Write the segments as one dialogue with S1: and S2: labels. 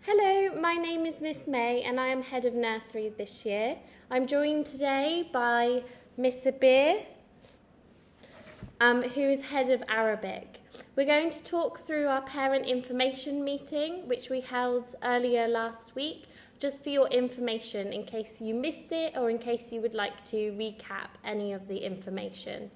S1: Hello, my name is Miss May and I am Head of Nursery this year. I'm joined today by Miss Abir, who is Head of Arabic. We're going to talk through our parent information meeting, which we held earlier last week, just for your information in case you missed it or in case you would like to recap any of the information.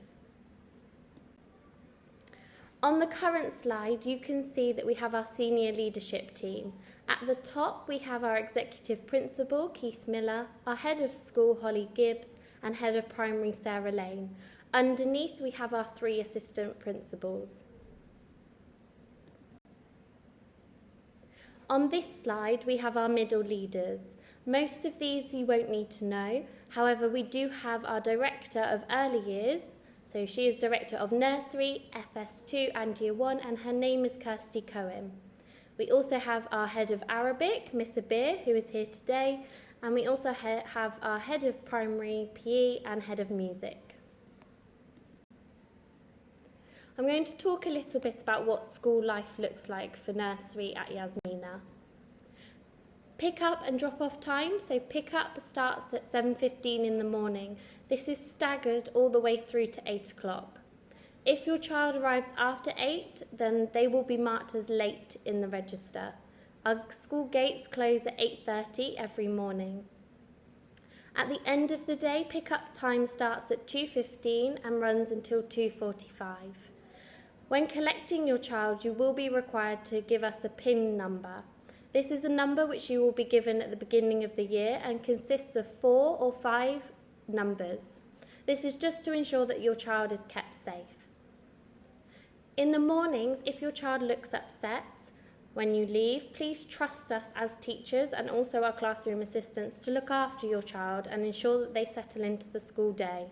S1: On the current slide, you can see that we have our senior leadership team. At the top, we have our executive principal, Keith Miller, our head of school, Holly Gibbs, and head of primary, Sarah Lane. Underneath, we have our 3 assistant principals. On this slide, we have our middle leaders. Most of these you won't need to know. However, we do have our director of early years. So she is Director of Nursery, FS2 and Year 1, and her name is Kirsty Cohen. We also have our Head of Arabic, Miss Abir, who is here today, and we also have our Head of Primary, PE, and Head of Music. I'm going to talk a little bit about what school life looks like for nursery at Yasmina. Pick up and drop off time. So pick up starts at 7:15 in the morning. This is staggered all the way through to 8 o'clock. If your child arrives after 8, then they will be marked as late in the register. Our school gates close at 8:30 every morning. At the end of the day, pick up time starts at 2:15 and runs until 2:45. When collecting your child, you will be required to give us a PIN number. This is a number which you will be given at the beginning of the year and consists of 4 or 5 numbers. This is just to ensure that your child is kept safe. In the mornings, if your child looks upset when you leave, please trust us as teachers and also our classroom assistants to look after your child and ensure that they settle into the school day.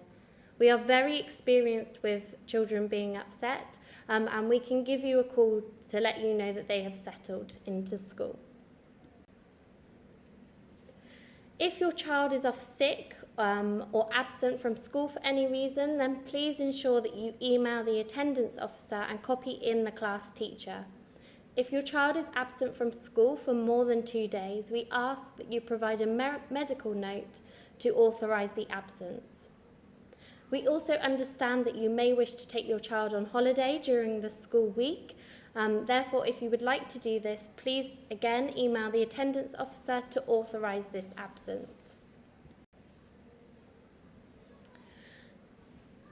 S1: We are very experienced with children being upset, and we can give you a call to let you know that they have settled into school. If your child is off sick or absent from school for any reason, then please ensure that you email the attendance officer and copy in the class teacher. If your child is absent from school for more than 2 days, we ask that you provide a medical note to authorise the absence. We also understand that you may wish to take your child on holiday during the school week. Therefore, if you would like to do this, please again email the attendance officer to authorise this absence.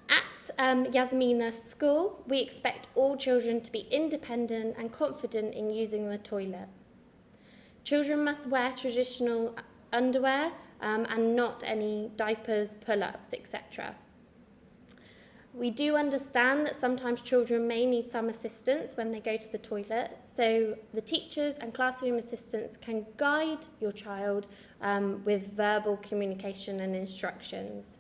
S1: At Yasmina School, we expect all children to be independent and confident in using the toilet. Children must wear traditional underwear and not any diapers, pull-ups, etc. We do understand that sometimes children may need some assistance when they go to the toilet, so the teachers and classroom assistants can guide your child with verbal communication and instructions.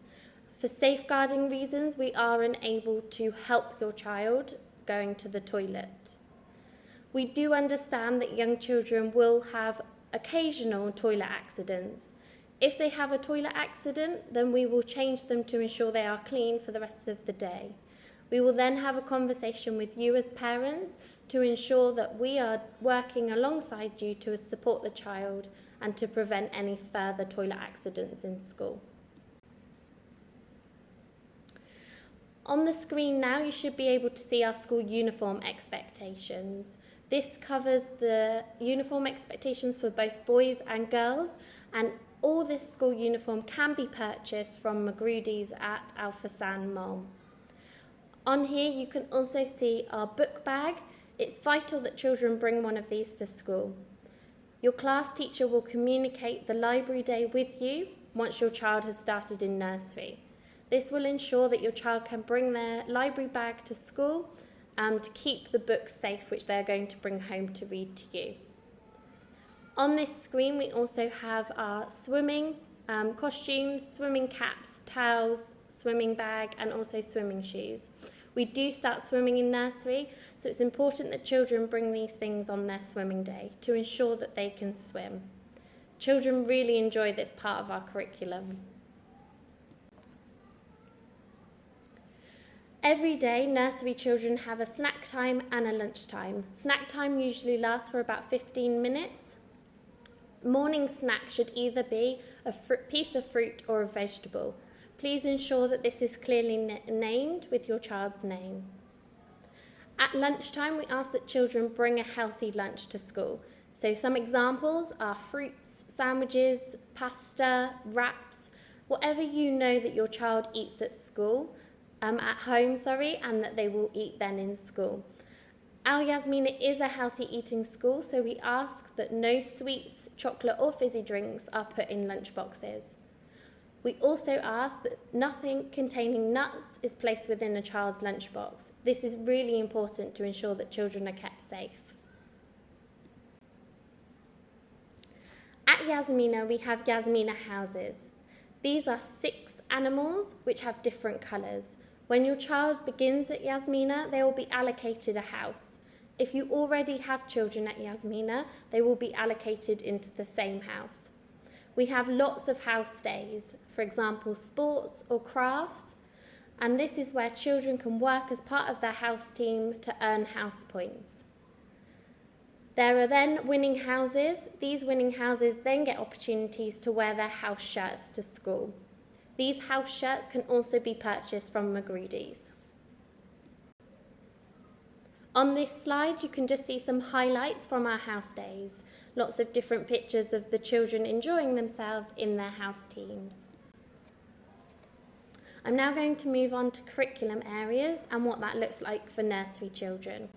S1: For safeguarding reasons, we are unable to help your child going to the toilet. We do understand that young children will have occasional toilet accidents. If they have a toilet accident, then we will change them to ensure they are clean for the rest of the day. We will then have a conversation with you as parents to ensure that we are working alongside you to support the child and to prevent any further toilet accidents in school. On the screen now, you should be able to see our school uniform expectations. This covers the uniform expectations for both boys and girls, and all this school uniform can be purchased from Magrudy's at Al Fasan Mall. On here you can also see our book bag. It's vital that children bring one of these to school. Your class teacher will communicate the library day with you once your child has started in nursery. This will ensure that your child can bring their library bag to school to keep the books safe, which they're going to bring home to read to you. On this screen, we also have our swimming costumes, swimming caps, towels, swimming bag, and also swimming shoes. We do start swimming in nursery, so it's important that children bring these things on their swimming day to ensure that they can swim. Children really enjoy this part of our curriculum. Every day, nursery children have a snack time and a lunch time. Snack time usually lasts for about 15 minutes. Morning snack should either be a piece of fruit or a vegetable. Please ensure that this is clearly named with your child's name. At lunchtime, we ask that children bring a healthy lunch to school. So some examples are fruits, sandwiches, pasta, wraps, whatever you know that your child eats at school, and that they will eat then in school. Al Yasmina is a healthy eating school, so we ask that no sweets, chocolate or fizzy drinks are put in lunch boxes. We also ask that nothing containing nuts is placed within a child's lunchbox. This is really important to ensure that children are kept safe. At Yasmina, we have Yasmina houses. These are 6 animals which have different colours. When your child begins at Yasmina, they will be allocated a house. If you already have children at Yasmina, they will be allocated into the same house. We have lots of house days, for example, sports or crafts, and this is where children can work as part of their house team to earn house points. There are then winning houses. These winning houses then get opportunities to wear their house shirts to school. These house shirts can also be purchased from Magrudy's. On this slide, you can just see some highlights from our house days. Lots of different pictures of the children enjoying themselves in their house teams. I'm now going to move on to curriculum areas and what that looks like for nursery children.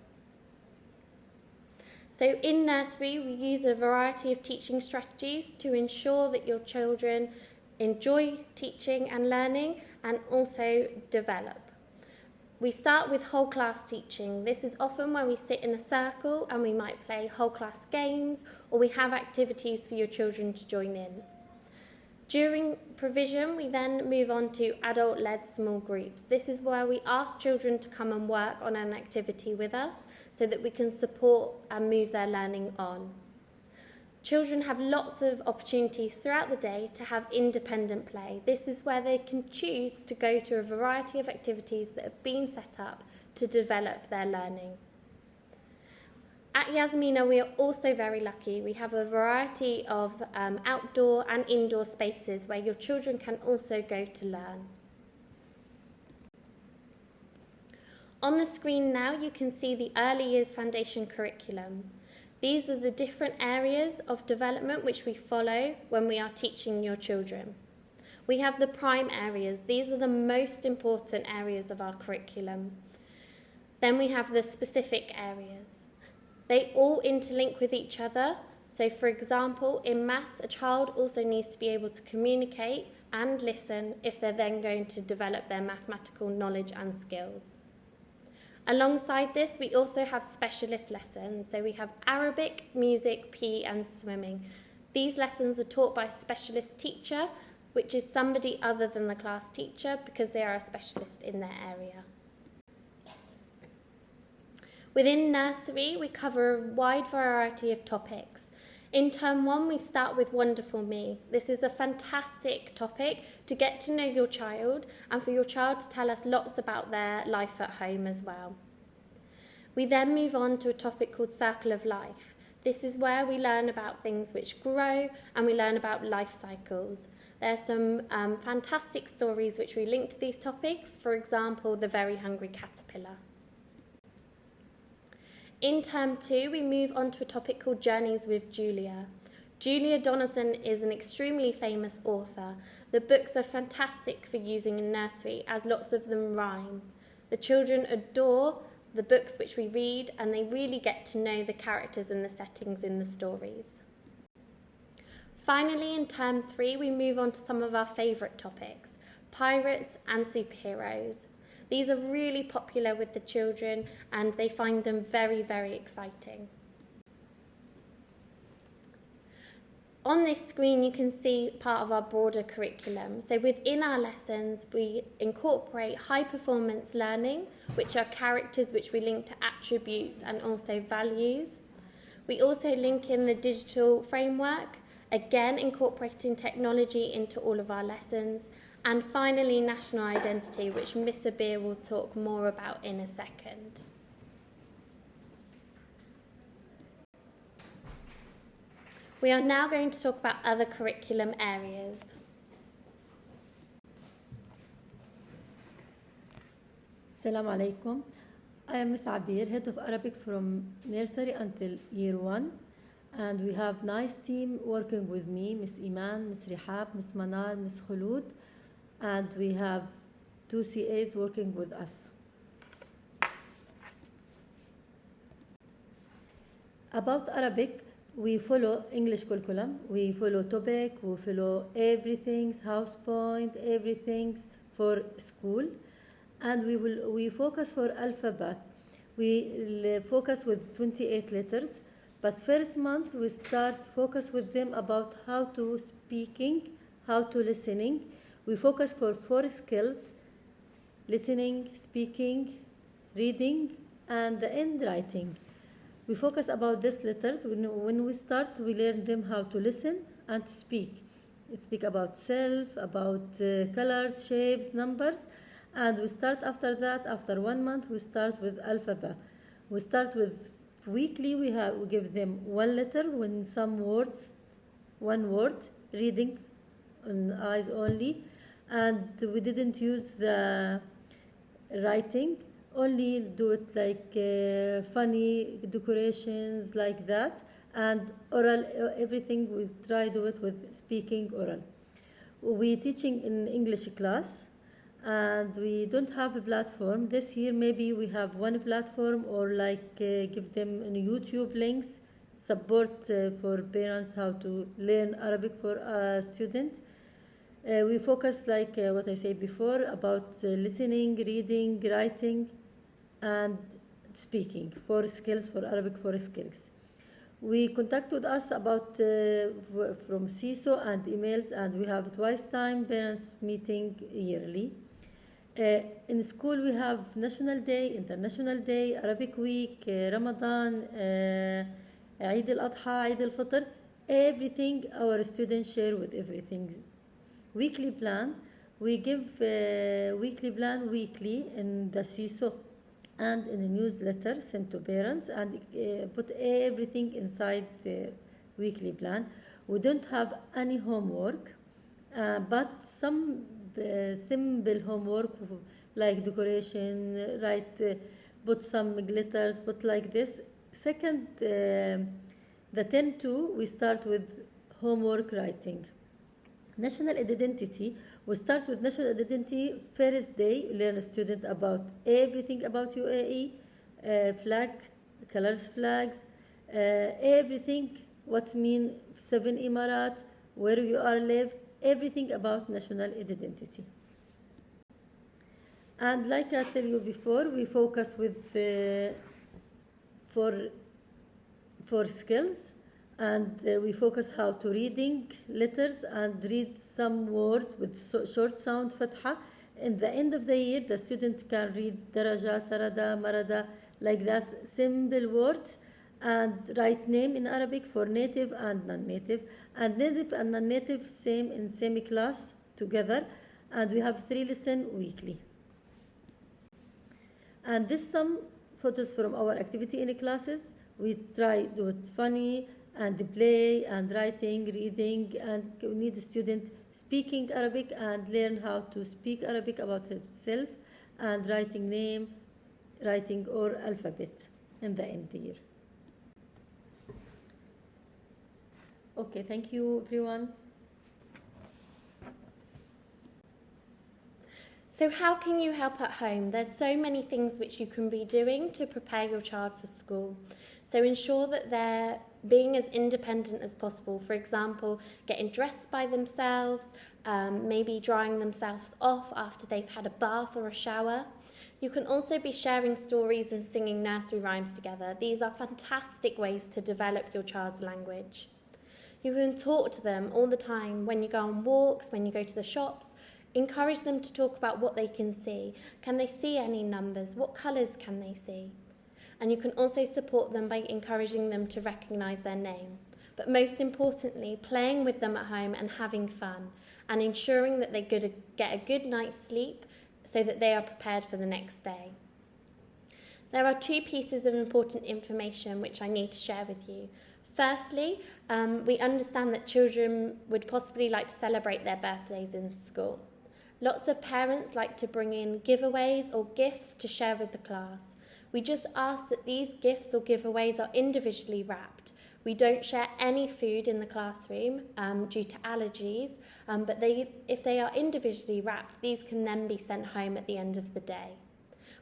S1: So in nursery, we use a variety of teaching strategies to ensure that your children enjoy teaching and learning and also develop. We start with whole class teaching. This is often where we sit in a circle and we might play whole class games, or we have activities for your children to join in. During provision, we then move on to adult-led small groups. This is where we ask children to come and work on an activity with us so that we can support and move their learning on. Children have lots of opportunities throughout the day to have independent play. This is where they can choose to go to a variety of activities that have been set up to develop their learning. At Yasmina, we are also very lucky. We have a variety of outdoor and indoor spaces where your children can also go to learn. On the screen now, you can see the Early Years Foundation curriculum. These are the different areas of development which we follow when we are teaching your children. We have the prime areas. These are the most important areas of our curriculum. Then we have the specific areas. They all interlink with each other. So, for example, in maths, a child also needs to be able to communicate and listen if they're then going to develop their mathematical knowledge and skills. Alongside this, we also have specialist lessons. So we have Arabic, music, PE and swimming. These lessons are taught by a specialist teacher, which is somebody other than the class teacher because they are a specialist in their area. Within nursery, we cover a wide variety of topics. In term 1, we start with Wonderful Me. This is a fantastic topic to get to know your child and for your child to tell us lots about their life at home as well. We then move on to a topic called Circle of Life. This is where we learn about things which grow and we learn about life cycles. There are some fantastic stories which we link to these topics, for example, The Very Hungry Caterpillar. In term 2, we move on to a topic called Journeys with Julia. Julia Donaldson is an extremely famous author. The books are fantastic for using in nursery as lots of them rhyme. The children adore the books which we read and they really get to know the characters and the settings in the stories. Finally, in term 3, we move on to some of our favourite topics, pirates and superheroes. These are really popular with the children and they find them very, very exciting. On this screen, you can see part of our broader curriculum. So within our lessons, we incorporate high performance learning, which are characters which we link to attributes and also values. We also link in the digital framework, again incorporating technology into all of our lessons. And finally, national identity, which Miss Abir will talk more about in a second. We are now going to talk about other curriculum areas.
S2: Assalamu alaikum. I am Miss Abir, head of Arabic from nursery until year 1. And we have nice team working with me, Miss Iman, Miss Rihab, Miss Manar, Miss Khulud. And we have 2 CAs working with us. About Arabic, we follow English curriculum. We follow topic, we follow everything's house point, everything's for school. And we focus for alphabet. We focus with 28 letters. But first month we start focus with them about how to speaking, how to listening. We focus for 4 skills: listening, speaking, reading, and the end writing. We focus about these letters. When we start, we learn them how to listen and to speak. We speak about self, about colors, shapes, numbers. And we start after that, after 1 month, we start with alphabet. We start with weekly, we give them 1 letter, when some words, 1 word, reading on eyes only. And we didn't use the writing, only do it like funny decorations like that. And oral, everything we try do it with speaking oral. We teaching in English class. And we don't have a platform. This year maybe we have 1 platform, or like give them YouTube links, support for parents how to learn Arabic for a student. We focus like what I said before about listening, reading, writing, and speaking. 4 skills for Arabic, 4 skills. We contact with us about from CISO and emails, and we have twice time parents meeting yearly. In school we have National Day, International Day, Arabic Week, Ramadan, Eid al-Adha, Eid al-Fitr, everything our students share with everything. Weekly plan, we give weekly plan weekly in the CISO and in a newsletter sent to parents, and put everything inside the weekly plan. We don't have any homework, but some simple homework like decoration, put some glitters, put like this. Second, the 10-2, we start with homework writing. National identity, we start with national identity. First day, learn a student about everything about UAE, flag, colors flags, everything, what's mean 7 Emirates, where you are live, everything about national identity. And like I tell you before, we focus with for skills, and we focus how to reading letters and read some words with short sound fatha. In the end of the year, the student can read daraja, sarada, marada, like that, simple words, and write name in Arabic for native and non-native. And native and non-native same in same class together. And we have 3 lessons weekly. And this some photos from our activity in classes. We try do it funny and play and writing, reading, and we need the student speaking Arabic and learn how to speak Arabic about himself, and writing name, writing or alphabet in the end year. Okay, thank you everyone.
S1: So how can you help at home? There's so many things which you can be doing to prepare your child for school. So ensure that they're being as independent as possible. For example, getting dressed by themselves, maybe drying themselves off after they've had a bath or a shower. You can also be sharing stories and singing nursery rhymes together. These are fantastic ways to develop your child's language. You can talk to them all the time when you go on walks, when you go to the shops. Encourage them to talk about what they can see. Can they see any numbers? What colours can they see? And you can also support them by encouraging them to recognise their name. But most importantly, playing with them at home and having fun, and ensuring that they get a good night's sleep so that they are prepared for the next day. There are 2 pieces of important information which I need to share with you. Firstly, we understand that children would possibly like to celebrate their birthdays in school. Lots of parents like to bring in giveaways or gifts to share with the class. We just ask that these gifts or giveaways are individually wrapped. We don't share any food in the classroom due to allergies, but if they are individually wrapped, these can then be sent home at the end of the day.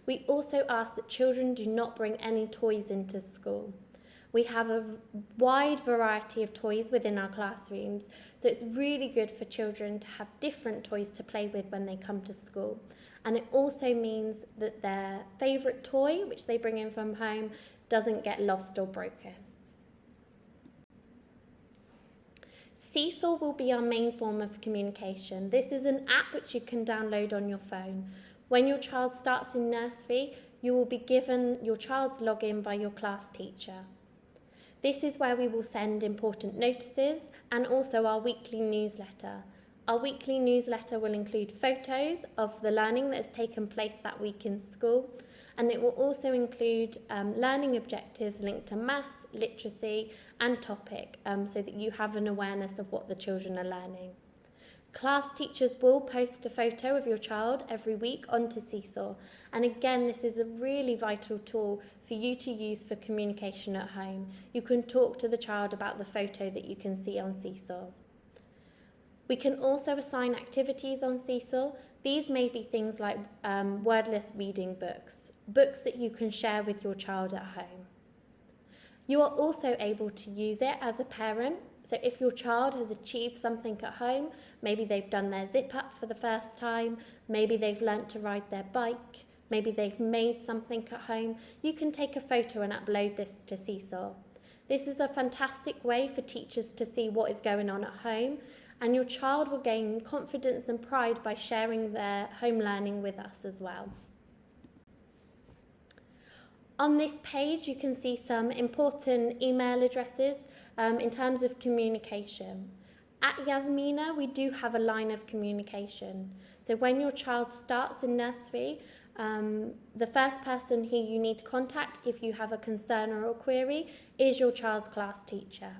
S1: We also ask that children do not bring any toys into school. We have a wide variety of toys within our classrooms, so it's really good for children to have different toys to play with when they come to school. And it also means that their favourite toy, which they bring in from home, doesn't get lost or broken. Seesaw will be our main form of communication. This is an app which you can download on your phone. When your child starts in nursery, you will be given your child's login by your class teacher. This is where we will send important notices and also our weekly newsletter. Our weekly newsletter will include photos of the learning that has taken place that week in school, and it will also include learning objectives linked to maths, literacy and topic, so that you have an awareness of what the children are learning. Class teachers will post a photo of your child every week onto Seesaw, and again this is a really vital tool for you to use for communication at home. You can talk to the child about the photo that you can see on Seesaw. We can also assign activities on Seesaw. These may be things like wordless reading books that you can share with your child at home. You are also able to use it as a parent. So if your child has achieved something at home, maybe they've done their zip up for the first time, maybe they've learnt to ride their bike, maybe they've made something at home, you can take a photo and upload this to Seesaw. This is a fantastic way for teachers to see what is going on at home, and your child will gain confidence and pride by sharing their home learning with us as well. On this page, you can see some important email addresses in terms of communication. At Yasmina, we do have a line of communication. So when your child starts in nursery, the first person who you need to contact if you have a concern or a query is your child's class teacher.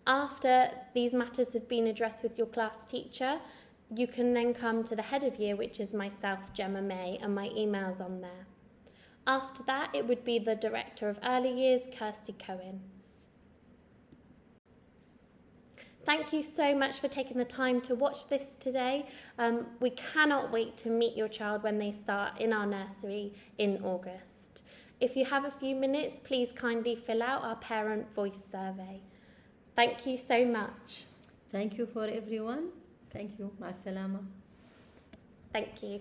S1: After these matters have been addressed with your class teacher, you can then come to the head of year, which is myself, Gemma May, and my email's on there. After that, it would be the Director of Early Years, Kirsty Cohen. Thank you so much for taking the time to watch this today. We cannot wait to meet your child when they start in our nursery in August. If you have a few minutes, please kindly fill out our parent voice survey. Thank you so much.
S2: Thank you for everyone. Thank you. Ma'as salama.
S1: Thank you.